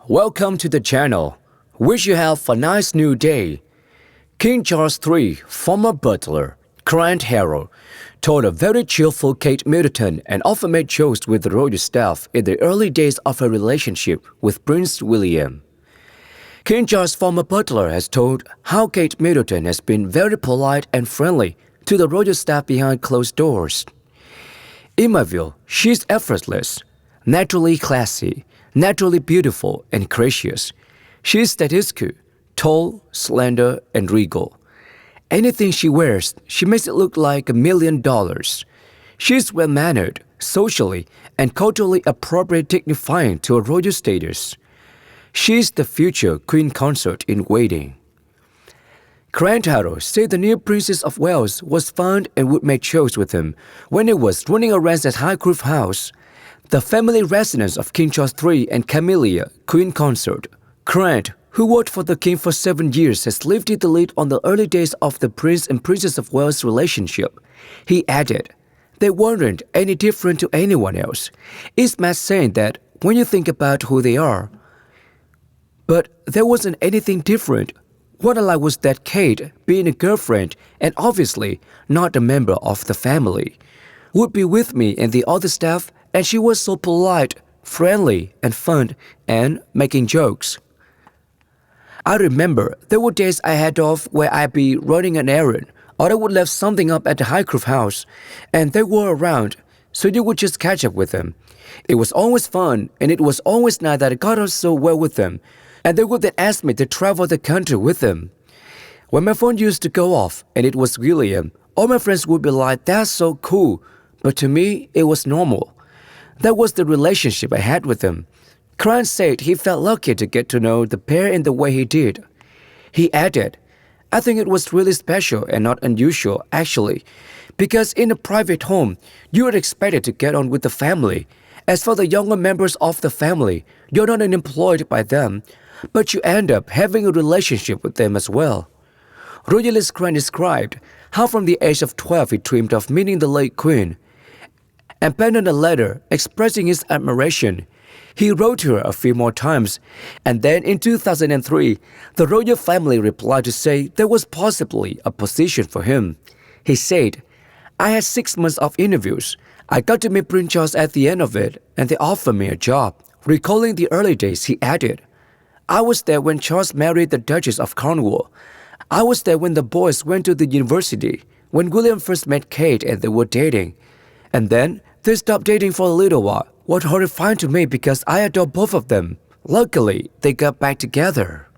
Welcome to the channel. Wish you have a nice new day. King Charles III, former butler, Grant Harrold, told a very cheerful Kate Middleton and often made jokes with the royal staff in the early days of her relationship with Prince William. King Charles' former butler has told how Kate Middleton has been very polite and friendly to the royal staff behind closed doors. In my view, she's effortless, naturally classy, naturally beautiful and gracious. She's statuesque, tall, slender, and regal. Anything she wears, she makes it look like $1 million. She's well-mannered, socially, and culturally appropriate, dignifying to her royal status. She's the future Queen Consort in waiting. Grant Harrold said the new Princess of Wales was fun and would make jokes with him when he was running errands at Highgrove House, the family residence of King Charles III and Camilla, Queen Consort. Grant, who worked for the king for 7 years, has lifted the lid on the early days of the Prince and Princess of Wales relationship. He added, "They weren't any different to anyone else. It's mad saying that when you think about who they are. But there wasn't anything different. What I liked was that Kate, being a girlfriend and obviously not a member of the family, would be with me and the other staff, and she was so polite, friendly, and fun, and making jokes. I remember there were days I had off where I'd be running an errand, or I would leave something up at the Highgrove House, and they were around, so you would just catch up with them. It was always fun, and it was always nice that I got on so well with them, and they would then ask me to travel the country with them. When my phone used to go off, and it was William, all my friends would be like, 'That's so cool,' but to me, it was normal. That was the relationship I had with them." Grant said he felt lucky to get to know the pair in the way he did. He added, "I think it was really special and not unusual, actually, because in a private home, you are expected to get on with the family. As for the younger members of the family, you're not employed by them, but you end up having a relationship with them as well." Royalist Grant described how from the age of 12 he dreamed of meeting the late Queen, and penned a letter expressing his admiration. He wrote to her a few more times, and then in 2003, the royal family replied to say there was possibly a position for him. He said, "I had 6 months of interviews. I got to meet Prince Charles at the end of it, and they offered me a job." Recalling the early days, he added, "I was there when Charles married the Duchess of Cornwall. I was there when the boys went to the university, when William first met Kate and they were dating. And then they stopped dating for a little while. What horrifying to me because I adore both of them. Luckily, they got back together."